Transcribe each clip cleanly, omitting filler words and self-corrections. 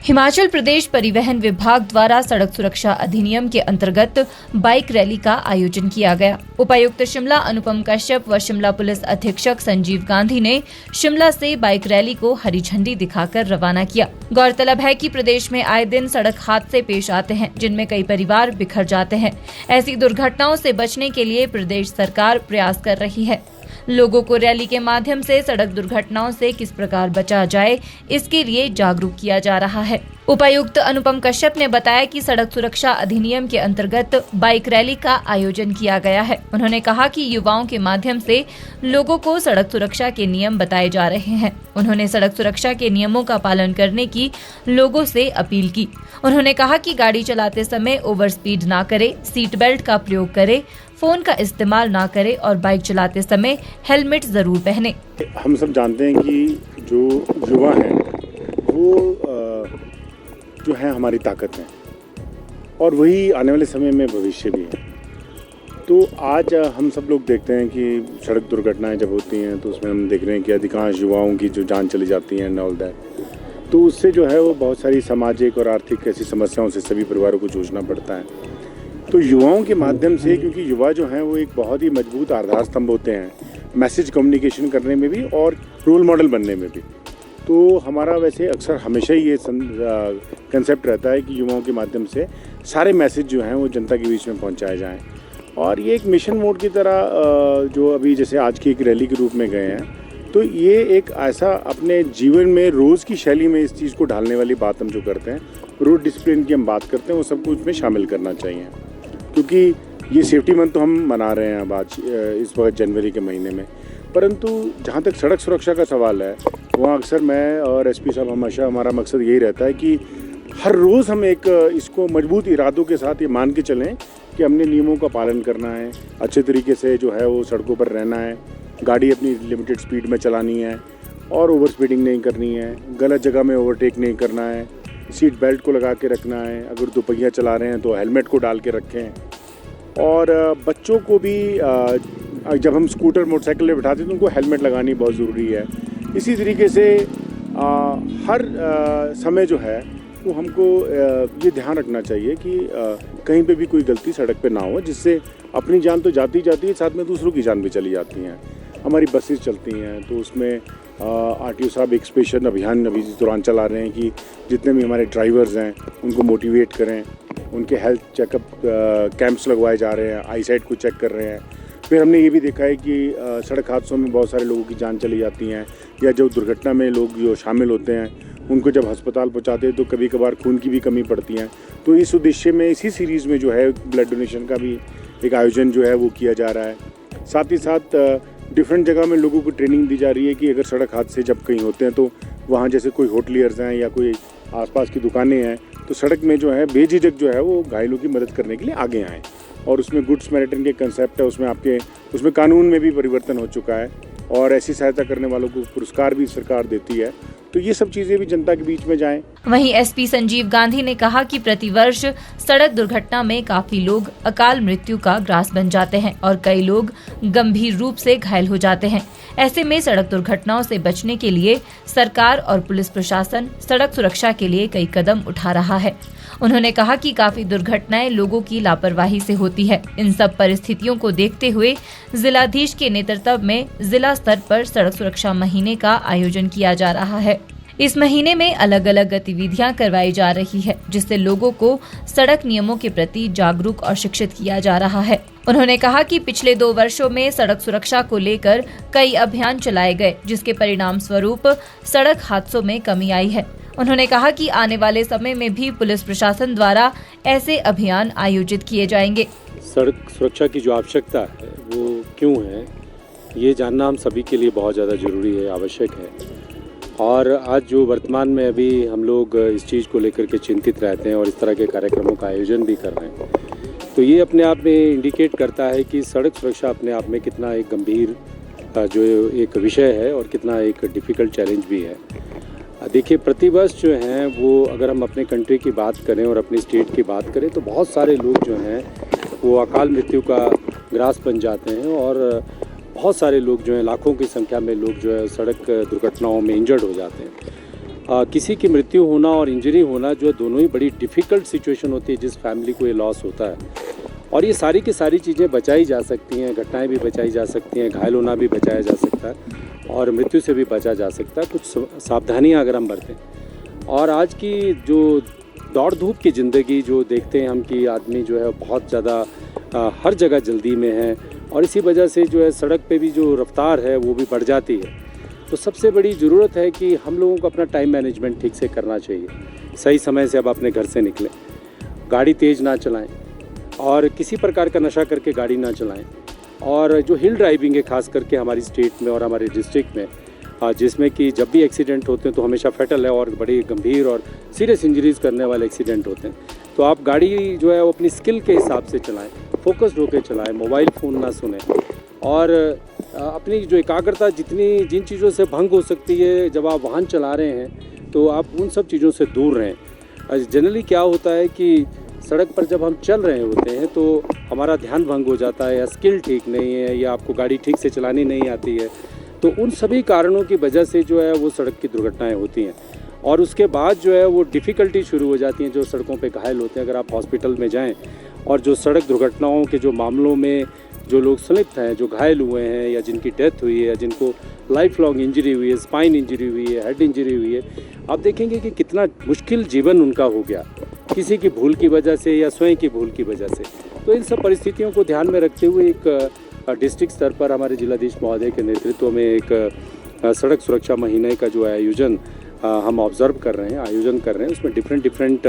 हिमाचल प्रदेश परिवहन विभाग द्वारा सड़क सुरक्षा अधिनियम के अंतर्गत बाइक रैली का आयोजन किया गया। उपायुक्त शिमला अनुपम कश्यप व शिमला पुलिस अधीक्षक संजीव गांधी ने शिमला से बाइक रैली को हरी झंडी दिखाकर रवाना किया। गौरतलब है कि प्रदेश में आए दिन सड़क हादसे पेश आते हैं, जिनमें कई परिवार बिखर जाते हैं। ऐसी दुर्घटनाओं से बचने के लिए प्रदेश सरकार प्रयास कर रही है। लोगों को रैली के माध्यम से सड़क दुर्घटनाओं से किस प्रकार बचा जाए, इसके लिए जागरूक किया जा रहा है। उपायुक्त अनुपम कश्यप ने बताया कि सड़क सुरक्षा अधिनियम के अंतर्गत बाइक रैली का आयोजन किया गया है। उन्होंने कहा कि युवाओं के माध्यम से लोगों को सड़क सुरक्षा के नियम बताए जा रहे हैं। उन्होंने सड़क सुरक्षा के नियमों का पालन करने की लोगों से अपील की। उन्होंने कहा कि गाड़ी चलाते समय ओवर स्पीड ना करे, सीट बेल्ट का प्रयोग करे, फोन का इस्तेमाल ना करे और बाइक चलाते समय हेलमेट जरूर पहने। हम सब जानते हैं कि जो युवा हैं वो जो है हमारी ताकत है और वही आने वाले समय में भविष्य भी है। तो आज हम सब लोग देखते हैं कि सड़क दुर्घटनाएं जब होती हैं तो उसमें हम देख रहे हैं कि अधिकांश युवाओं की जो जान चली जाती है एंड ऑल दैट। तो उससे जो है वो बहुत सारी सामाजिक और आर्थिक ऐसी समस्याओं से सभी परिवारों को जूझना पड़ता है। तो युवाओं के माध्यम से, क्योंकि युवा जो हैं वो एक बहुत ही मजबूत आधार स्तंभ होते हैं मैसेज कम्युनिकेशन करने में भी और रोल मॉडल बनने में भी। तो हमारा वैसे अक्सर हमेशा ही ये कंसेप्ट रहता है कि युवाओं के माध्यम से सारे मैसेज जो हैं वो जनता के बीच में पहुंचाए जाएं। और ये एक मिशन मोड की तरह जो अभी जैसे आज की एक रैली के रूप में गए हैं, तो ये एक ऐसा अपने जीवन में रोज़ की शैली में इस चीज़ को ढालने वाली बात हम जो करते हैं, रोड डिसिप्लिन की हम बात करते हैं, वो सब कुछ में शामिल करना चाहिए। क्योंकि ये सेफ्टी मंथ तो हम मना रहे हैं अब आज इस वक्त जनवरी के महीने में, परंतु जहाँ तक सड़क सुरक्षा का सवाल है वहाँ अक्सर मैं और एसपी साहब हमेशा हमारा मकसद यही रहता है कि हर रोज़ हम एक इसको मजबूत इरादों के साथ ये मान के चलें कि हमने नियमों का पालन करना है, अच्छे तरीके से जो है वो सड़कों पर रहना है, गाड़ी अपनी लिमिटेड स्पीड में चलानी है और ओवर स्पीडिंग नहीं करनी है, गलत जगह में ओवरटेक नहीं करना है, सीट बेल्ट को लगा के रखना है, अगर दोपहिया चला रहे हैं तो हेलमेट को डाल के रखें। और बच्चों को भी जब हम स्कूटर मोटरसाइकिल में बिठाते हैं तो उनको हेलमेट लगानी बहुत ज़रूरी है। इसी तरीके से हर समय जो है वो हमको ये ध्यान रखना चाहिए कि कहीं पे भी कोई गलती सड़क पे ना हो, जिससे अपनी जान तो जाती है, साथ में दूसरों की जान भी चली जाती हैं। हमारी बसेस चलती हैं तो उसमें आरटीओ साहब एक स्पेशल अभियान अभी इस दौरान चला रहे हैं कि जितने भी हमारे ड्राइवर्स हैं उनको मोटिवेट करें, उनके हेल्थ चेकअप कैंप्स लगवाए जा रहे हैं, आई साइट को चेक कर रहे हैं। फिर हमने ये भी देखा है कि सड़क हादसों में बहुत सारे लोगों की जान चली जाती हैं, या जो दुर्घटना में लोग जो शामिल होते हैं उनको जब अस्पताल पहुंचाते हैं तो कभी कभार खून की भी कमी पड़ती है। तो इस उद्देश्य में इसी सीरीज़ में जो है ब्लड डोनेशन का भी एक आयोजन जो है वो किया जा रहा है। साथ ही साथ डिफरेंट जगह में लोगों को ट्रेनिंग दी जा रही है कि अगर सड़क हादसे जब कहीं होते हैं तो वहाँ जैसे कोई होटलियर्स हैं या कोई आसपास की दुकानें हैं तो सड़क में जो है बेझिझक जो है वो घायलों की मदद करने के लिए आगे आएँ। और उसमें गुड समैरिटन के कंसेप्ट है, उसमें कानून में भी परिवर्तन हो चुका है और ऐसी सहायता करने वालों को पुरस्कार भी सरकार देती है। तो ये सब चीजें भी जनता के बीच में जाएं। वहीं एसपी संजीव गांधी ने कहा कि प्रतिवर्ष सड़क दुर्घटना में काफी लोग अकाल मृत्यु का ग्रास बन जाते हैं और कई लोग गंभीर रूप से घायल हो जाते हैं। ऐसे में सड़क दुर्घटनाओं से बचने के लिए सरकार और पुलिस प्रशासन सड़क सुरक्षा के लिए कई कदम उठा रहा है। उन्होंने कहा कि काफी दुर्घटनाएं लोगों की लापरवाही से होती है। इन सब परिस्थितियों को देखते हुए जिलाधीश के नेतृत्व में जिला स्तर पर सड़क सुरक्षा महीने का आयोजन किया जा रहा है। इस महीने में अलग अलग गतिविधियां करवाई जा रही है, जिससे लोगों को सड़क नियमों के प्रति जागरूक और शिक्षित किया जा रहा है। उन्होंने कहा कि पिछले 2 वर्षों में सड़क सुरक्षा को लेकर कई अभियान चलाए गए, जिसके परिणाम स्वरूप सड़क हादसों में कमी आई है। उन्होंने कहा कि आने वाले समय में भी पुलिस प्रशासन द्वारा ऐसे अभियान आयोजित किए जाएंगे। सड़क सुरक्षा की जो आवश्यकता है वो क्यों है, ये जानना हम सभी के लिए बहुत ज़्यादा जरूरी है, आवश्यक है। और आज जो वर्तमान में अभी हम लोग इस चीज़ को लेकर के चिंतित रहते हैं और इस तरह के कार्यक्रमों का आयोजन भी कर रहे हैं, तो ये अपने आप में इंडिकेट करता है कि सड़क सुरक्षा अपने आप में कितना एक गंभीर जो एक विषय है और कितना एक डिफ़िकल्ट चैलेंज भी है। देखिए, प्रतिवर्ष जो हैं वो अगर हम अपने कंट्री की बात करें और अपनी स्टेट की बात करें तो बहुत सारे लोग जो हैं वो अकाल मृत्यु का ग्रास बन जाते हैं और बहुत सारे लोग जो हैं, लाखों की संख्या में लोग जो है सड़क दुर्घटनाओं में इंजर्ड हो जाते हैं। किसी की मृत्यु होना और इंजरी होना जो है दोनों ही बड़ी डिफ़िकल्ट सिचुएशन होती है जिस फैमिली को ये लॉस होता है। और ये सारी की सारी चीज़ें बचाई जा सकती हैं, घटनाएं भी बचाई जा सकती हैं, घायल होना भी बचाया जा सकता है और मृत्यु से भी बचा जा सकता है कुछ सावधानियां अगर हम बरतें। और आज की जो दौड़ धूप की ज़िंदगी जो देखते हैं हम कि आदमी जो है बहुत ज़्यादा हर जगह जल्दी में है और इसी वजह से जो है सड़क पे भी जो रफ्तार है वो भी बढ़ जाती है। तो सबसे बड़ी ज़रूरत है कि हम लोगों को अपना टाइम मैनेजमेंट ठीक से करना चाहिए। सही समय से अब अपने घर से निकलें, गाड़ी तेज़ ना चलाएं और किसी प्रकार का नशा करके गाड़ी ना चलाएं। और जो हिल ड्राइविंग है खास करके हमारी स्टेट में और हमारे डिस्ट्रिक्ट में, जिसमें कि जब भी एक्सीडेंट होते हैं तो हमेशा फैटल है और बड़ी गंभीर और सीरियस इंजरीज़ करने वाले एक्सीडेंट होते हैं। तो आप गाड़ी जो है वो अपनी स्किल के हिसाब से चलाएं, फोकस्ड होकर चलाएं, मोबाइल फ़ोन ना सुनें और अपनी जो एकाग्रता जिन चीज़ों से भंग हो सकती है जब आप वाहन चला रहे हैं तो आप उन सब चीज़ों से दूर रहें। जनरली क्या होता है कि सड़क पर जब हम चल रहे होते हैं तो हमारा ध्यान भंग हो जाता है या स्किल ठीक नहीं है या आपको गाड़ी ठीक से चलानी नहीं आती है, तो उन सभी कारणों की वजह से जो है वो सड़क की दुर्घटनाएं होती हैं और उसके बाद जो है वो डिफ़िकल्टी शुरू हो जाती हैं। जो सड़कों पे घायल होते हैं, अगर आप हॉस्पिटल में जाएं और जो सड़क दुर्घटनाओं के जो मामलों में जो लोग संलिप्त हैं, जो घायल हुए हैं या जिनकी डेथ हुई है या जिनको लाइफ लॉन्ग इंजरी हुई है, स्पाइन इंजरी हुई है, हेड इंजरी हुई है, आप देखेंगे कि कितना मुश्किल जीवन उनका हो गया किसी की भूल की वजह से या स्वयं की भूल की वजह से। तो इन सब परिस्थितियों को ध्यान में रखते हुए एक डिस्ट्रिक्ट स्तर पर हमारे जिलाधीश महोदय के नेतृत्व में एक सड़क सुरक्षा महीने का जो आयोजन हम ऑब्ज़र्व कर रहे हैं, उसमें डिफरेंट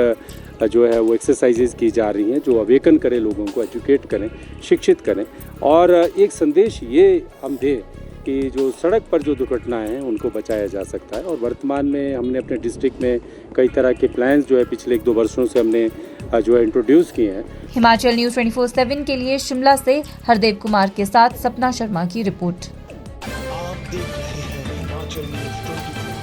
जो है वो एक्सरसाइजेज़ की जा रही हैं जो अवेकन करें, लोगों को एजुकेट करें, शिक्षित करें और एक संदेश ये हम दें कि जो सड़क पर जो दुर्घटनाएं हैं उनको बचाया जा सकता है। और वर्तमान में हमने अपने डिस्ट्रिक्ट में कई तरह के प्लान्स जो है पिछले 1-2 वर्षों से हमने जो है इंट्रोड्यूस किए हैं। हिमाचल न्यूज़ 24/7 के लिए शिमला से हरदेव कुमार के साथ सपना शर्मा की रिपोर्ट। आप देख रहे हैं हिमाचल न्यूज़ 24।